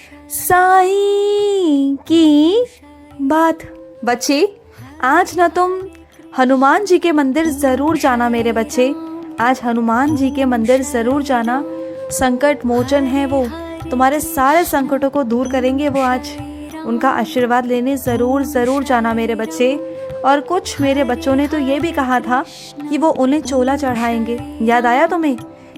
साईं की बात। बच्चे, आज ना तुम हनुमान जी के मंदिर ज़रूर जाना मेरे बच्चे। आज हनुमान जी के मंदिर ज़रूर जाना। संकट मोचन है वो, तुम्हारे सारे संकटों को दूर करेंगे वो। आज उनका आशीर्वाद लेने ज़रूर जाना मेरे बच्चे। और कुछ मेरे बच्चों ने तो ये भी कहा था कि वो उन्हें चोला चढ़ाएंगे। याद आया तुम्हें?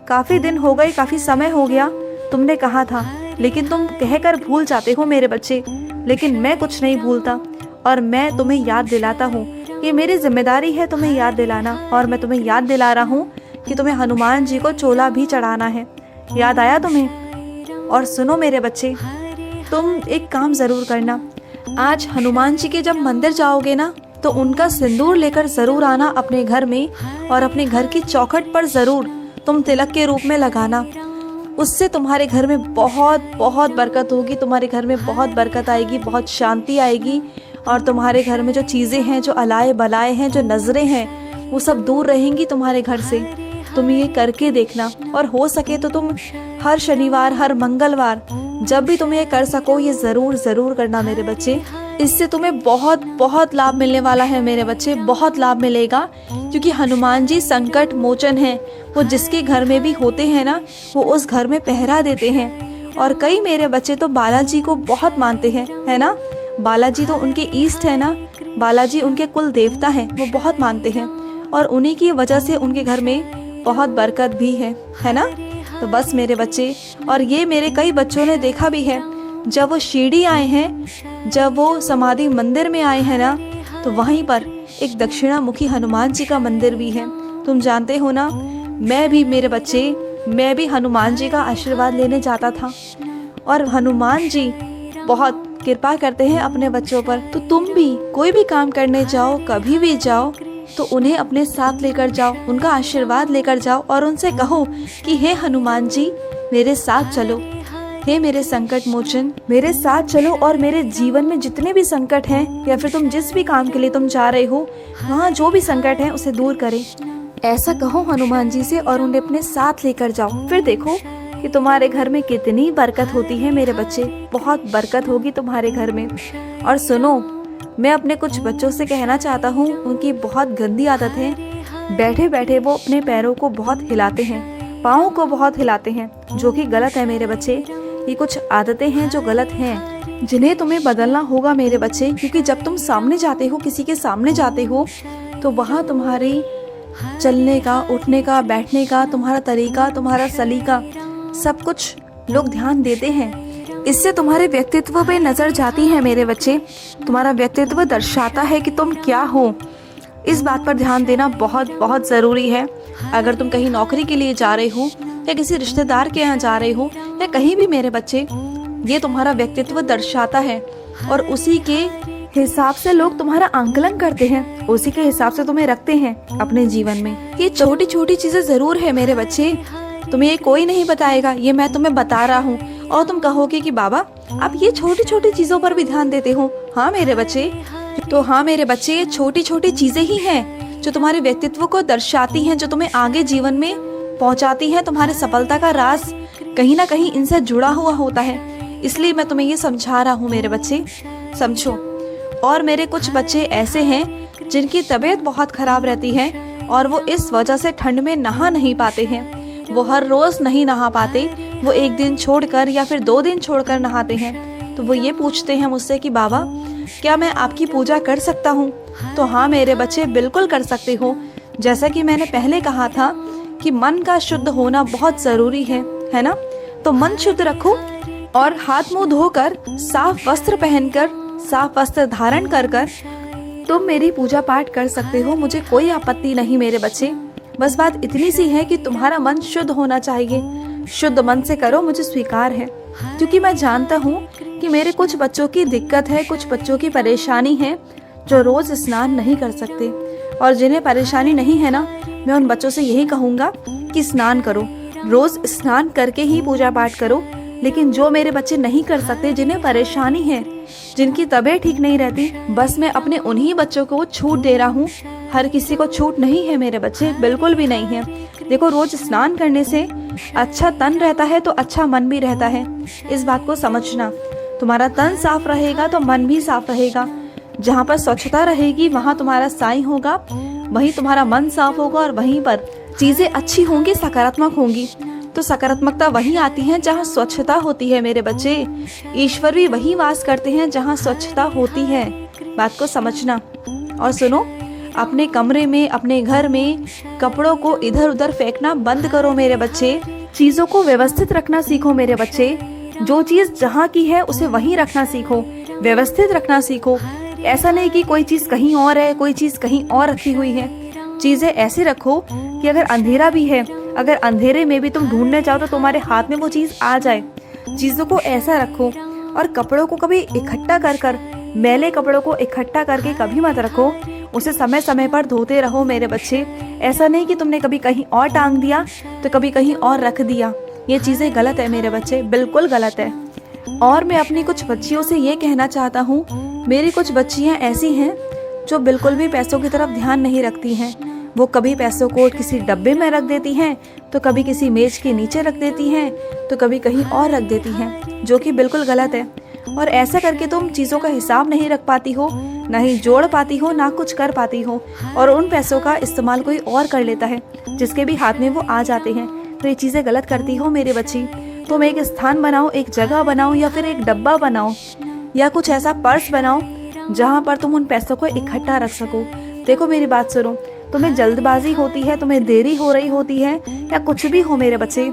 काफ़ी दिन हो गए, काफ़ी समय हो गया, तुमने कहा था, लेकिन तुम कहकर भूल जाते हो मेरे बच्चे। लेकिन मैं कुछ नहीं भूलता और मैं तुम्हें याद दिलाता हूँ। ये मेरी जिम्मेदारी है तुम्हें याद दिलाना, और मैं तुम्हें याद दिला रहा हूँ कि तुम्हें हनुमान जी को चोला भी चढ़ाना है। याद आया तुम्हें? और सुनो मेरे बच्चे, तुम एक काम ज़रूर करना। आज हनुमान जी के जब मंदिर जाओगे ना, तो उनका सिंदूर लेकर ज़रूर आना अपने घर में, और अपने घर की चौखट पर ज़रूर तुम तिलक के रूप में लगाना। उससे तुम्हारे घर में बहुत बहुत बरकत होगी। तुम्हारे घर में बहुत बरकत आएगी, बहुत शांति आएगी, और तुम्हारे घर में जो चीज़ें हैं, जो अलाए बलाए हैं, जो नज़रें हैं, वो सब दूर रहेंगी तुम्हारे घर से। तुम ये करके देखना, और हो सके तो तुम हर शनिवार, हर मंगलवार, जब भी तुम ये कर सको, ये ज़रूर करना मेरे बच्चे। इससे तुम्हें बहुत बहुत लाभ मिलने वाला है मेरे बच्चे, बहुत लाभ मिलेगा। क्योंकि हनुमान जी संकट मोचन हैं। वो जिसके घर में भी होते हैं ना, वो उस घर में पहरा देते हैं। और कई मेरे बच्चे तो बालाजी को बहुत मानते हैं, है ना? बालाजी तो उनके ईष्ट है ना, बालाजी उनके कुल देवता हैं, वो बहुत मानते हैं। और उन्हीं की वजह से उनके घर में बहुत बरकत भी है ना? तो बस मेरे बच्चे, और ये मेरे कई बच्चों ने देखा भी है, जब वो शिरडी आए हैं, जब वो समाधि मंदिर में आए हैं ना, तो वहीं पर एक दक्षिणामुखी हनुमान जी का मंदिर भी है। तुम जानते हो ना, मैं भी मेरे बच्चे, मैं भी हनुमान जी का आशीर्वाद लेने जाता था। और हनुमान जी बहुत कृपा करते हैं अपने बच्चों पर। तो तुम भी कोई भी काम करने जाओ, कभी भी जाओ, तो उन्हें अपने साथ लेकर जाओ, उनका आशीर्वाद लेकर जाओ, और उनसे कहो कि हे हनुमान जी, मेरे साथ चलो, हे मेरे संकट मोचन, मेरे साथ चलो, और मेरे जीवन में जितने भी संकट हैं, या फिर तुम जिस भी काम के लिए तुम जा रहे हो, वहाँ जो भी संकट है उसे दूर करें। ऐसा कहो हनुमान जी से, और उन्हें अपने साथ लेकर जाओ। फिर देखो कि तुम्हारे घर में कितनी बरकत होती है मेरे बच्चे, बहुत बरकत होगी तुम्हारे घर में। और सुनो, मैं अपने कुछ बच्चों से कहना चाहता हूँ, उनकी बहुत गंदी आदत है, बैठे बैठे वो अपने पैरों को बहुत हिलाते हैं, पाँव को बहुत हिलाते हैं, जो कि गलत है मेरे बच्चे। ये कुछ आदतें हैं जो गलत हैं, जिन्हें तुम्हें बदलना होगा मेरे बच्चे। क्योंकि जब तुम सामने जाते हो, किसी के सामने जाते हो, तो वहाँ तुम्हारी चलने का, उठने का, बैठने का, तुम्हारा तरीका, तुम्हारा सलीका, सब कुछ लोग ध्यान देते हैं। इससे तुम्हारे व्यक्तित्व पे नजर जाती है मेरे बच्चे। तुम्हारा व्यक्तित्व दर्शाता है कि तुम क्या हो। इस बात पर ध्यान देना बहुत बहुत ज़रूरी है। अगर तुम कहीं नौकरी के लिए जा रहे हो, या किसी रिश्तेदार के यहाँ जा रहे हो, या कहीं भी मेरे बच्चे, ये तुम्हारा व्यक्तित्व दर्शाता है, और उसी के हिसाब से लोग तुम्हारा आंकलन करते हैं, उसी के हिसाब से तुम्हें रखते हैं अपने जीवन में। ये छोटी छोटी चीजें जरूर है मेरे बच्चे, तुम्हें ये कोई नहीं बताएगा, ये मैं तुम्हें बता रहा हूँ। और तुम कहोगे कि बाबा, आप ये छोटी छोटी चीजों पर भी ध्यान देते हो। हाँ मेरे बच्चे, तो हाँ मेरे बच्चे, ये छोटी छोटी चीजें ही हैं जो तुम्हारे व्यक्तित्व को दर्शाती हैं, जो तुम्हें आगे जीवन में पहुंचाती हैं। तुम्हारे सफलता का राज कहीं ना कहीं इनसे जुड़ा हुआ होता है। इसलिए मैं तुम्हें ये समझा रहा हूँ मेरे बच्चे, समझो। और मेरे कुछ बच्चे ऐसे हैं जिनकी तबीयत बहुत खराब रहती है, और वो इस वजह से ठंड में नहा नहीं पाते हैं। वो हर रोज नहीं नहा पाते, वो एक दिन छोड़कर या फिर 2 दिन छोड़कर नहाते हैं। तो वो ये पूछते हैं मुझसे कि बाबा, क्या मैं आपकी पूजा कर सकता हूँ? तो हाँ मेरे बच्चे, बिल्कुल कर सकते हो। जैसा कि मैंने पहले कहा था कि मन का शुद्ध होना बहुत जरूरी है ना? तो मन शुद्ध रखो, और हाथ मुंह धोकर, साफ वस्त्र पहनकर, साफ वस्त्र धारण कर तुम मेरी पूजा पाठ कर सकते हो। मुझे कोई आपत्ति नहीं मेरे बच्चे। बस बात इतनी सी है कि तुम्हारा मन शुद्ध होना चाहिए। शुद्ध मन से करो, मुझे स्वीकार है। क्योंकि मैं जानता हूँ कि मेरे कुछ बच्चों की दिक्कत है, कुछ बच्चों की परेशानी है, जो रोज स्नान नहीं कर सकते। और जिन्हें परेशानी नहीं है ना, मैं उन बच्चों से यही कहूँगा कि स्नान करो, रोज स्नान करके ही पूजा पाठ करो। लेकिन जो मेरे बच्चे नहीं कर सकते, जिन्हें परेशानी है, जिनकी तबीयत ठीक नहीं रहती, बस मैं अपने उन्हीं बच्चों को छूट दे रहा हूँ। हर किसी को छूट नहीं है मेरे बच्चे, बिल्कुल भी नहीं है। देखो, रोज स्नान करने से अच्छा तन रहता है तो अच्छा मन भी रहता है। इस बात को समझना। तुम्हारा तन साफ रहेगा तो मन भी साफ रहेगा। जहाँ पर स्वच्छता रहेगी वहाँ तुम्हारा साईं होगा, वहीं तुम्हारा मन साफ होगा और वहीं पर चीजें अच्छी होंगी, सकारात्मक होंगी। तो सकारात्मकता वहीं आती है जहाँ स्वच्छता होती है मेरे बच्चे। ईश्वर भी वहीं वास करते हैं जहाँ स्वच्छता होती है। बात को समझना। और सुनो, अपने कमरे में, अपने घर में कपड़ों को इधर उधर फेंकना बंद करो मेरे बच्चे। चीजों को व्यवस्थित रखना सीखो मेरे बच्चे। जो चीज जहाँ की है उसे वहीं रखना सीखो, व्यवस्थित रखना सीखो। ऐसा नहीं कि कोई चीज कहीं और है, कोई चीज कहीं और रखी हुई है। चीजें ऐसे रखो कि अगर अंधेरा भी है, अगर अंधेरे में भी तुम ढूंढने जाओ तो तुम्हारे हाथ में वो चीज आ जाए। चीजों को ऐसा रखो। और कपड़ों को कभी इकट्ठा कर मैले कपड़ों को इकट्ठा करके कभी मत रखो। उसे समय समय पर धोते रहो मेरे बच्चे। ऐसा नहीं कि तुमने कभी कहीं और टांग दिया तो कभी कहीं और रख दिया। ये चीजें गलत है मेरे बच्चे, बिल्कुल गलत है। और मैं अपनी कुछ बच्चियों से ये कहना चाहता हूँ, मेरी कुछ बच्चियाँ ऐसी हैं जो बिल्कुल भी पैसों की तरफ ध्यान नहीं रखती हैं। वो कभी पैसों को किसी डब्बे में रख देती हैं, तो कभी किसी मेज के नीचे रख देती हैं, तो कभी कहीं और रख देती हैं, जो कि बिल्कुल गलत है। और ऐसा करके तुम चीज़ों का हिसाब नहीं रख पाती हो, ना ही जोड़ पाती हो, ना कुछ कर पाती हो। और उन पैसों का इस्तेमाल कोई और कर लेता है, जिसके भी हाथ में वो आ जाते हैं। तो ये चीज़ें गलत करती हो मेरे बच्ची। तुम एक स्थान बनाओ, एक जगह बनाओ, या फिर एक डब्बा बनाओ, या कुछ ऐसा पर्स बनाओ जहाँ पर तुम उन पैसों को इकट्ठा रख सको। देखो मेरी बात सुनो, तुम्हें जल्दबाजी होती है, तुम्हें देरी हो रही होती है, या कुछ भी हो मेरे बच्चे,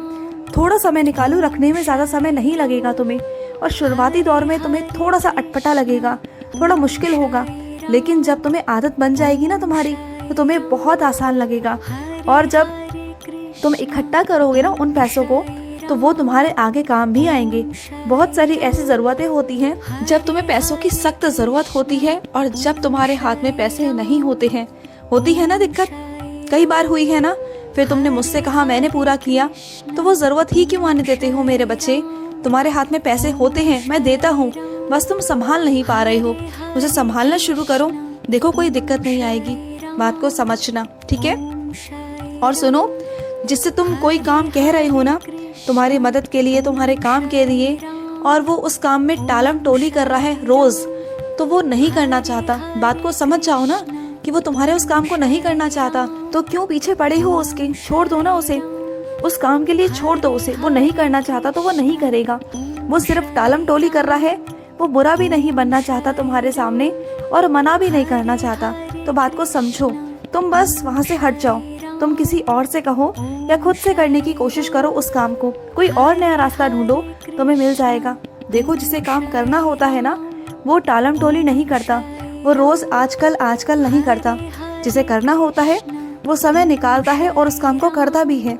थोड़ा समय निकालो। रखने में ज़्यादा समय नहीं लगेगा तुम्हें। और शुरुआती दौर में तुम्हें थोड़ा सा अटपटा लगेगा, थोड़ा मुश्किल होगा, लेकिन जब तुम्हें आदत बन जाएगी ना तुम्हारी, तो तुम्हें बहुत आसान लगेगा। और जब तुम इकट्ठा करोगे ना उन पैसों को, तो वो तुम्हारे आगे काम भी आएंगे। बहुत सारी ऐसी ज़रूरतें होती हैं जब तुम्हें पैसों की सख्त ज़रूरत होती है, और जब तुम्हारे हाथ में पैसे नहीं होते हैं। होती है ना दिक्कत, कई बार हुई है ना। फिर तुमने मुझसे कहा, मैंने पूरा किया, तो वो ज़रूरत ही क्यों आने देते हो मेरे बच्चे। तुम्हारे हाथ में पैसे होते हैं, मैं देता हूँ, बस तुम संभाल नहीं पा रहे हो। उसे संभालना शुरू करो, देखो कोई दिक्कत नहीं आएगी। बात को समझना, ठीक है। और सुनो, जिससे तुम कोई काम कह रहे हो ना, तुम्हारी मदद के लिए, तुम्हारे काम के लिए, और वो उस काम में टालम टोली कर रहा है रोज, तो वो नहीं करना चाहता। बात को समझ जाओ ना कि वो तुम्हारे उस काम को नहीं करना चाहता, तो क्यों पीछे पड़े हो उसके। छोड़ दो ना उसे, उस काम के लिए छोड़ दो उसे। वो नहीं करना चाहता तो वो नहीं करेगा। वो सिर्फ टालम टोली कर रहा है, वो बुरा भी नहीं बनना चाहता तुम्हारे सामने, और मना भी नहीं करना चाहता। तो बात को समझो, तुम बस वहाँ से हट जाओ। तुम किसी और से कहो या खुद से करने की कोशिश करो उस काम को। कोई और नया रास्ता ढूंढो, तुम्हें मिल जाएगा। देखो, जिसे काम करना होता है ना, वो टालम टोली नहीं करता, वो रोज आजकल नहीं करता। जिसे करना होता है वो समय निकालता है और उस काम को करता भी है।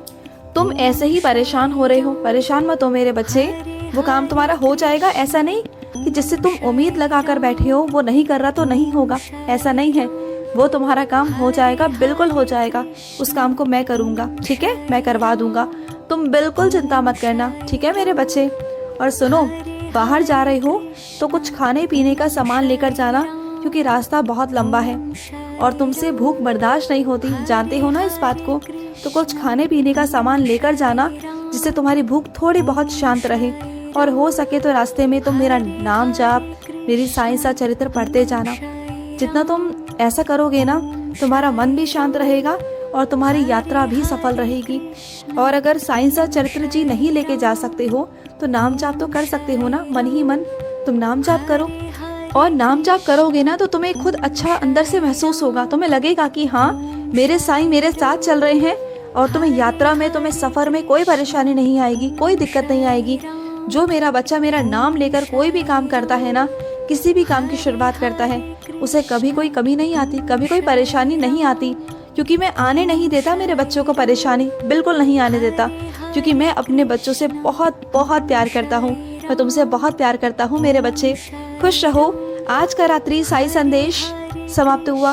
तुम ऐसे ही परेशान हो रहे हो, परेशान मत हो मेरे बच्चे। वो काम तुम्हारा हो जाएगा। ऐसा नहीं कि जिससे तुम उम्मीद लगा कर बैठे हो वो नहीं कर रहा तो नहीं होगा, ऐसा नहीं है। वो तुम्हारा काम हो जाएगा, बिल्कुल हो जाएगा। उस काम को मैं करूँगा, ठीक है, मैं करवा दूंगा। तुम बिल्कुल चिंता मत करना, ठीक है मेरे बच्चे। और सुनो, बाहर जा रहे हो तो कुछ खाने पीने का सामान लेकर जाना, क्योंकि रास्ता बहुत लंबा है और तुमसे भूख बर्दाश्त नहीं होती, जानते हो ना इस बात को। तो कुछ खाने पीने का सामान लेकर जाना, जिससे तुम्हारी भूख थोड़ी बहुत शांत रहे। और हो सके तो रास्ते में तुम मेरा नाम जाप, मेरी साईं सा चरित्र पढ़ते जाना। जितना तुम ऐसा करोगे ना, तुम्हारा मन भी शांत रहेगा और तुम्हारी यात्रा भी सफल रहेगी। और अगर साईं सा चरित्र जी नहीं लेके जा सकते हो तो नाम जाप तो कर सकते हो ना, मन ही मन तुम नाम जाप करो। और नाम जाप करोगे ना तो तुम्हें खुद अच्छा अंदर से महसूस होगा। तुम्हें लगेगा कि हाँ, मेरे साईं मेरे साथ चल रहे हैं, और तुम्हें यात्रा में, तुम्हें सफर में कोई परेशानी नहीं आएगी, कोई दिक्कत नहीं आएगी। जो मेरा बच्चा मेरा नाम लेकर कोई भी काम करता है ना, किसी भी काम की शुरुआत करता है, उसे कभी कोई कमी नहीं आती, कभी कोई परेशानी नहीं आती। क्योंकि मैं आने नहीं देता मेरे बच्चों को परेशानी, बिल्कुल नहीं आने देता। क्योंकि मैं अपने बच्चों से बहुत बहुत प्यार करता हूँ। मैं तुमसे बहुत प्यार करता हूँ मेरे बच्चे। खुश रहो। आज का रात्रि साई संदेश समाप्त हुआ।